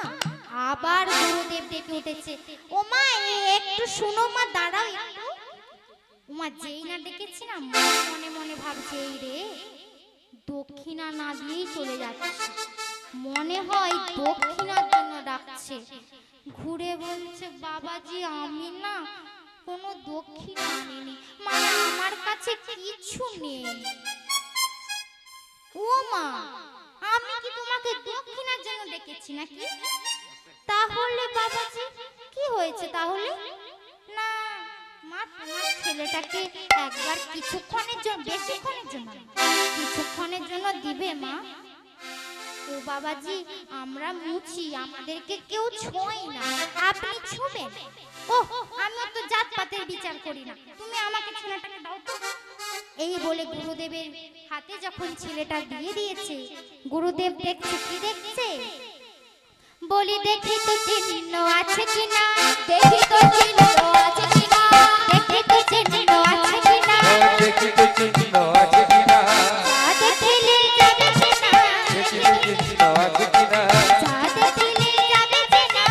A: আবার গুরুদেব ডেকে উঠেছে, ওমা একটু শুনো মা, দাঁড়াও একটু। ওমা যেই না ডেকেছি না, মা মনে মনে ভাবছে এই রে দক্ষিণা না দিয়েই চলে যাচ্ছে। মনে হয় দক্ষিণার জন্য ডাকছে। ঘুরে বলছে, বাবাজি আমি না কোনো দক্ষিণা আনিনি, মানে আমার কাছে কিছু নেই। ও মা, আমি কি তোমাকে দক্ষিণার জন্য ডেকেছি নাকি? তাহলে বাবাজি কি হয়েছে তাহলে? না মা, তোমার ছেলেটাকে একবার কিছুক্ষণের জন্য, বেশিক্ষণের জন্য, কিছুক্ষণের জন্য দিবে মা। ও বাবাজি, আমরা মুছি, আমাদেরকে কেউ ছোঁয় না, আপনি ছুবেন? ও, আমি তো জাতপাতের বিচার করি না, তুমি আমাকে ছেলেটাকে দাও তো। এই বলে গুরুদেবের হাতে যখন ছেলেটা দিয়ে দিয়েছে, গুরুদেব দেখছে, কি দেখছে? বলি দেখি তো চিহ্ন আছে কিনা,
B: দেখি তো চিহ্ন আছে কিনা,
A: দেখি তো চিহ্ন আছে কিনা,
C: দেখি তো চিহ্ন আছে কিনা,
A: যা দেখিলে যাবে চেনা,
C: দেখি তো চিহ্ন আছে কিনা,
A: যা দেখিলে যাবে চেনা।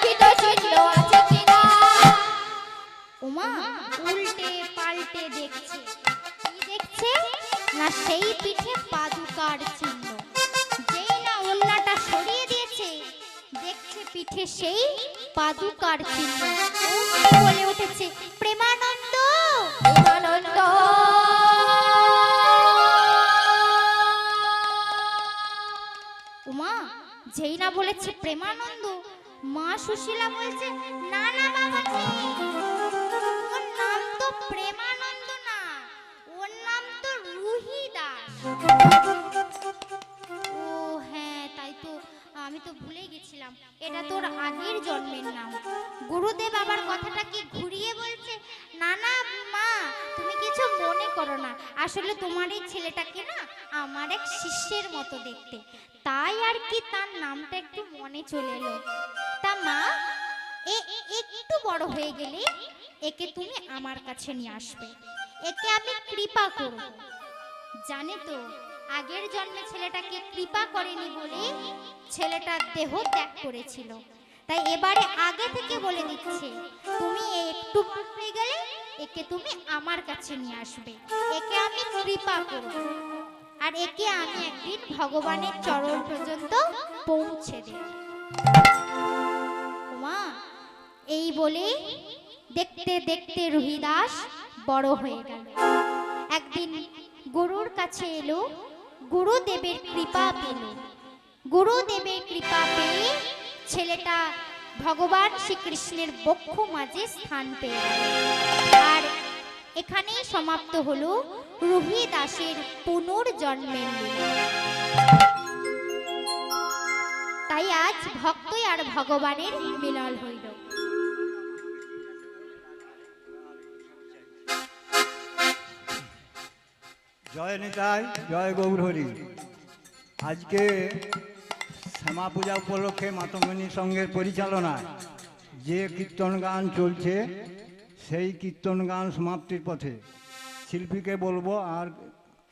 B: দেখি তো চিহ্ন আছে কিনা।
A: ওমা উল্টে পাল্টে দেখছে, কি দেখছে না সেই পিঠে পাদুকার চিহ্ন। যেই না ওন্নাটা সরিয়ে দিয়েছে, দেখছে পিঠে সেই পাদুকার চিহ্ন। ওমনি বলে উঠেছে, প্রেমানন্দ,
B: প্রেমানন্দ,
A: উমা যেই না বলেছে প্রেমানন্দ, মা সুশীলা বলছে, না না বাবাজি, ওর নাম তো প্রেমানন্দ না, ওর নাম তো রুহি দাস। ও হ্যাঁ, তাই তো, আমি তো ভুলে গেছিলাম, এটা তোর আগের জন্মের নাম। গুরুদেব আবার কথাটা কি ঘুরিয়ে বলছে, না না মা, তুমি কিছু মনে করো না, আসলে তোমার এই ছেলেটাকে না আমার এক শিষ্যের মতো দেখতে, তাই আর কি তার নামটা একটু মনে চলে এলো। তা মা, একটু বড় হয়ে গেলে একে তুমি আমার কাছে নিয়ে আসবে, একে আমি কৃপা করব। জানে তো, আগের জন্মে ছেলেটাকে কৃপা করেনি বলে ছেলেটার দেহ ত্যাগ করেছিল, তাই এবারে আগে থেকে বলে দিচ্ছে, তুমি একটু বড় হয়ে গেলে একে তুমি আমার কাছে নিয়ে আসবে, একে আমি কৃপা করব, আর একে আমি একদিন ভগবানের চরণ পর্যন্ত পৌঁছে দেব। মা এই বলে দেখতে দেখতে রুহিদাস বড় হয়ে গেল। একদিন গুরুর কাছে এলো, গুরুদেবের কৃপা পেল। গুরুদেবের কৃপা পেয়ে ছেলেটা ভগবান শ্রীকৃষ্ণের বক্ষ মাঝে স্থান পেয়ে গেল। আর এখানেই সমাপ্ত হলো রুহিদাসের পুনর্জন্মের লীলা। তাই আজ ভক্তই আর ভগবানের মিলন হইল।
E: জয় নিতাই, জয় গৌরহরি। আজকে শ্যামা পূজা উপলক্ষে মাতঙ্গিনী সংঘের পরিচালনায় যে কীর্তন গান চলছে, সেই কীর্তন গান সমাপ্তির পথে। শিল্পীকে বলবো আর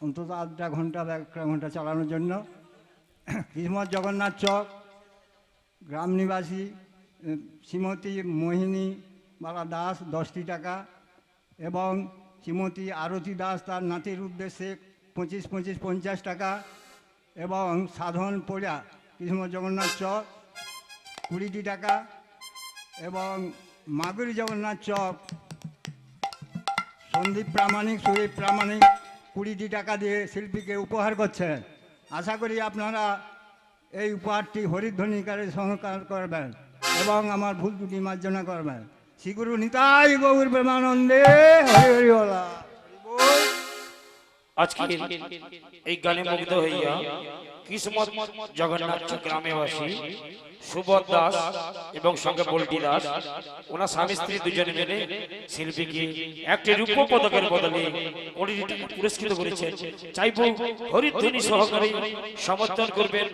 E: অন্তত আধটা ঘন্টা বা একটা ঘন্টা চালানোর জন্য। কিসমত জগন্নাথ চক গ্রাম নিবাসী শ্রীমতী মোহিনী বালা দাস 10টি টাকা, এবং শ্রীমতী আরতি দাস তার নাতির উদ্দেশ্যে 25-50 টাকা, এবং সাধন পোড়া কিসমত জগন্নাথ চক 20টি টাকা, এবং মাগুরি জগন্নাথ চক সন্দীপ প্রামাণিক, সুদীপ প্রামাণিক 20টি টাকা দিয়ে শিল্পীকে উপহার করছেন। আশা করি আপনারা এই উপহারটি হরিধ্বনিকারে সহকার করবেন এবং আমার ভুল ত্রুটি মার্জনা করবেন। শ্রীগুরু নিতাই গৌর প্রেমানন্দে, হরি হরি বলা।
F: আজকে এই গানে মুগ্ধ হইয়া কিসমত জগন্নাথ গ্রামেবাসী সুবোধ দাস এবং সঙ্গে বল্টি দাস, ওনার স্বামী স্ত্রী দুজনে মিলে শিল্পীকে একটি রূপ পদকের বদলে পুরস্কৃত করেছেন। চাইব হরিধ্বনি সহকারে সমর্থন করবেন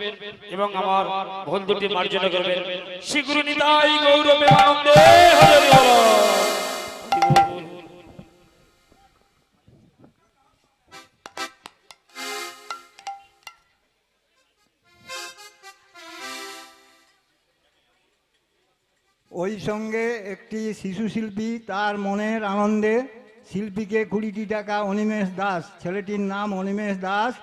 F: এবং আমার ভুল দুটি মার্জনা করবেন। শ্রী গুরু নিতাই গৌর প্রেমানন্দে, হরি হরি বল।
E: ওই সঙ্গে একটি শিশু শিল্পী তার মনের আনন্দে শিল্পীকে 20টি টাকা, অনিমেষ দাস, ছেলেটির নাম অনিমেষ দাস,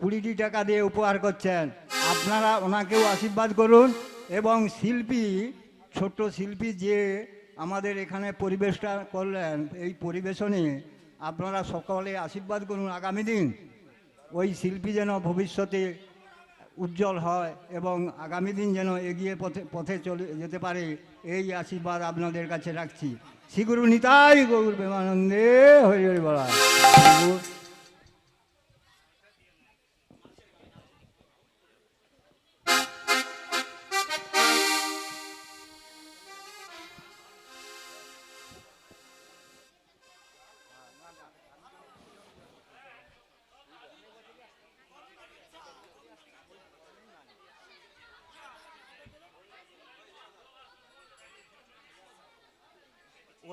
E: 20টি টাকা দিয়ে উপহার করছেন। আপনারা ওনাকেও আশীর্বাদ করুন এবং শিল্পী ছোট্ট শিল্পী যে আমাদের এখানে পরিবেশটা করলেন এই পরিবেশনে আপনারা সকলে আশীর্বাদ করুন আগামী দিন ওই শিল্পী যেন ভবিষ্যতে উজ্জ্বল হয় এবং আগামী দিন যেন এগিয়ে পথে চলে যেতে পারে এই আশীর্বাদ আপনাদের কাছে রাখছি। শ্রী গুরু নিতাই গৌর প্রেমানন্দে হরি হরি বলা।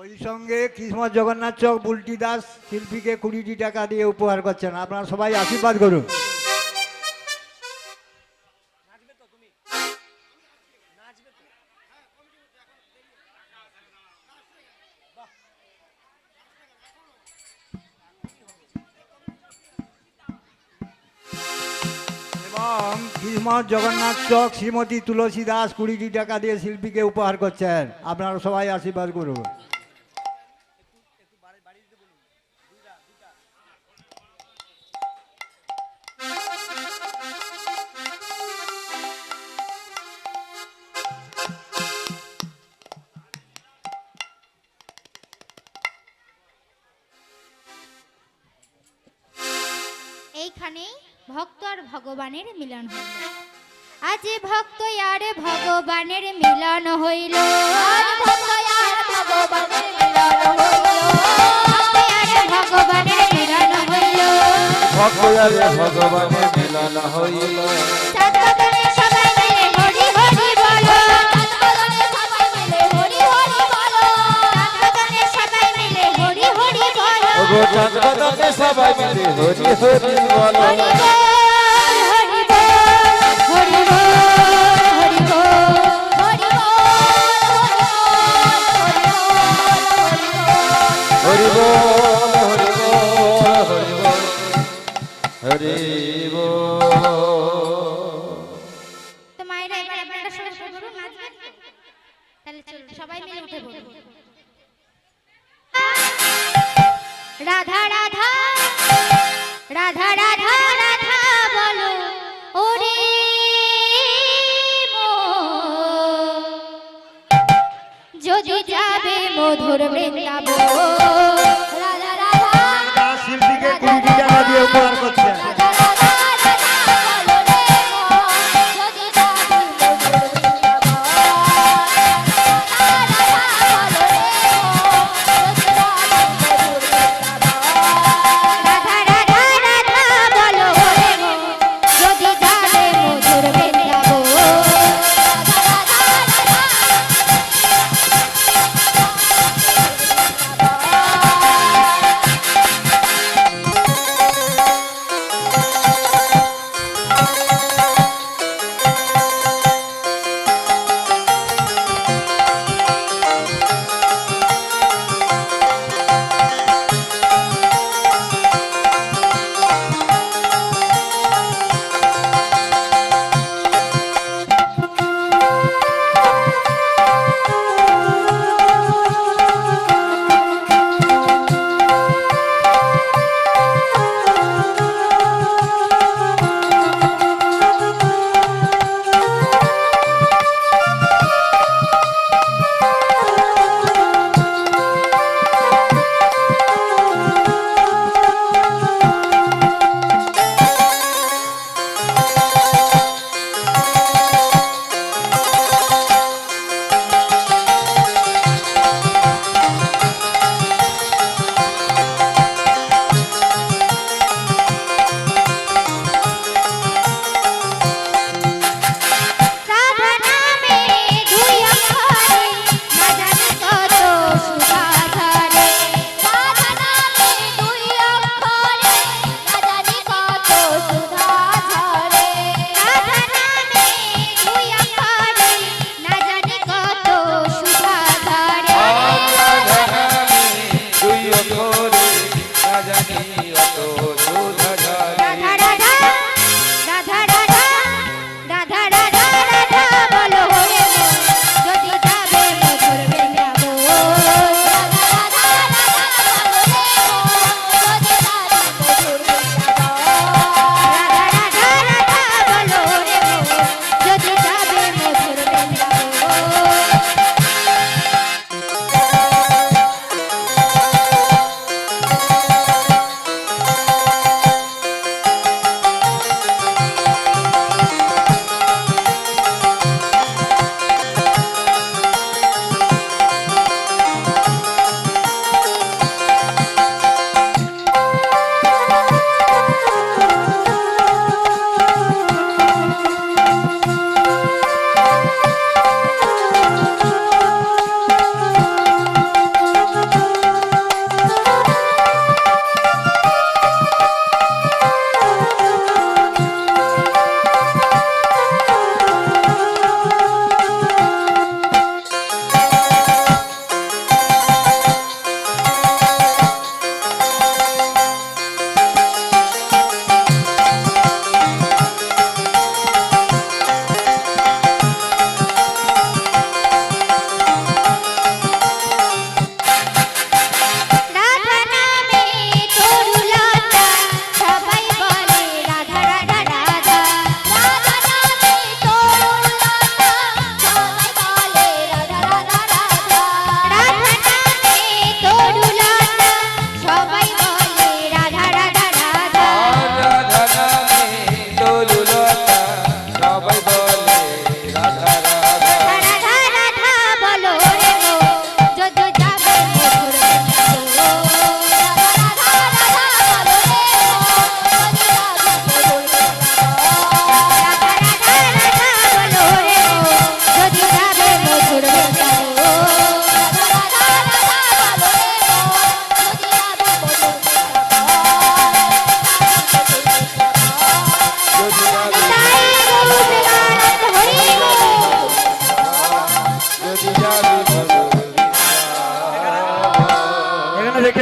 E: ওই সঙ্গে কিসমত জগন্নাথ চক বুলটি দাস শিল্পীকে 20টি টাকা দিয়ে উপহার করছেন। আপনারা সবাই আশীর্বাদ করুন। এবং কিসমত জগন্নাথ চক শ্রীমতী তুলসী দাস 20টি টাকা দিয়ে শিল্পীকে উপহার করছেন। আপনারা সবাই আশীর্বাদ করুন।
A: এইখানেই ভক্ত আর ভগবানের মিলন হইল। আজ ভক্ত আর ভগবানের মিলন হইল।
B: আর ভক্ত আর ভগবানের মিলন হইল।
A: ভক্ত আর ভগবানের মিলন হইল।
C: ভক্ত আর ভগবানের মিলন হইল।
A: চাঁদবদনে সবাই মিলে হরি হরি বলো।
B: চাঁদবদনে সবাই মিলে হরি হরি বলো।
A: চাঁদবদনে সবাই মিলে হরি হরি বলো।
C: ওগো চাঁদবদনে সবাই মিলে হরি হরি বলো।
A: হরি বল হরি বল হরি বল হরি বল।
B: হরি বল
C: হরি বল হরি বল হরি বল হরি বল।
A: তো মায়েরা এবার আপনারা সবাই শুরু করুন, নাচবেন তো? তাহলে চলুন সবাই মিলে উঠে পড়ুন। রাধা রাধা রাধা রাধা রাধা বলো ওরে মন। যদি যাবে মধুর বৃন্দাবন।
B: রাধা রাধা
E: শিল্পীকে 20টি টাকা দিয়ে উপহার করছেন।
B: রাধা রাধা রাধা বলো রে মন। যদি যাবি মধুর বৃন্দাবন। রাধা রাধা বলো রে মন। যদি যাবি মধুর বৃন্দাবন।
A: রাধা রাধা রাধা বলো ওরে মন। যদি যাবে মধুর বৃন্দাবন।
B: রাধা রাধা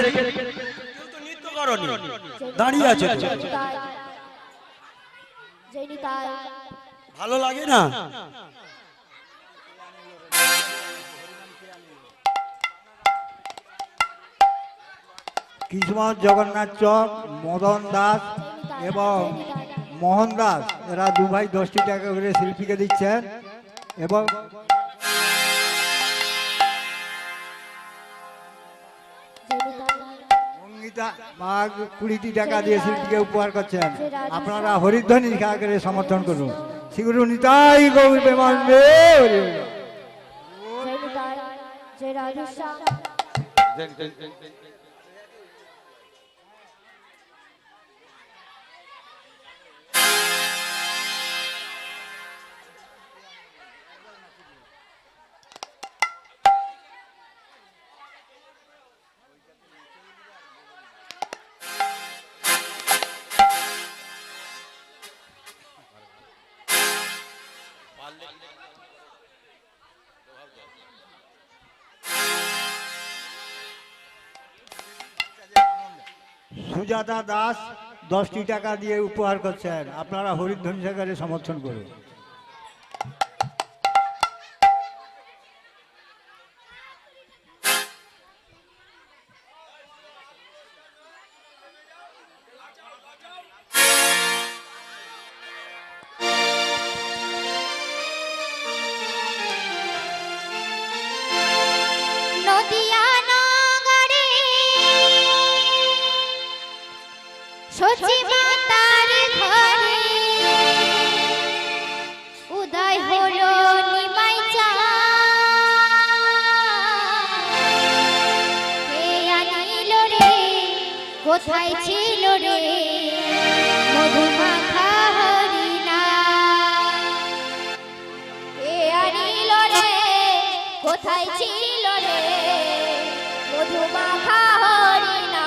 D: রেখেছি কেউ তো নৃত্য করনি, দাঁড়িয়ে আছে তো।
B: জয়নিতাই
D: ভালো লাগে না?
E: কিসমত জগন্নাথ চক, মদন দাস এবং মোহন দাস, এরা দু ভাই 10টি টাকা করে শিল্পীকে দিচ্ছেন এবং অঙ্গিতা মা 20টি টাকা দিয়ে শিল্পীকে উপহার করছেন। আপনারা হরিধ্বনি আকারে সমর্থন করুন। শ্রীগুরু নিতাই গৌর প্রেমানন্দে হরি হরি।
B: জয়নিতাই জয় রাধেশ্যাম
E: সুজাতা দাস 10টি টাকা দিয়ে উপহার করছেন। আপনারা হরিধ্বনি আকারে সমর্থন করুন।
A: নদিয়া নগরে সচিবাতার ঘরে উদয় হলো নিমাই চাঁদ। কে আনিল রে, কোথায় ছিল রে মধুমাখা হরিনাম?
B: কে আনিল রে, কোথায় ছিল রে মধুমাখা হরিনাম?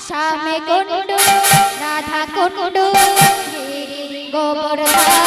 A: শ্যামে কুণ্ড রাধা কুণ্ড গোবর্ধন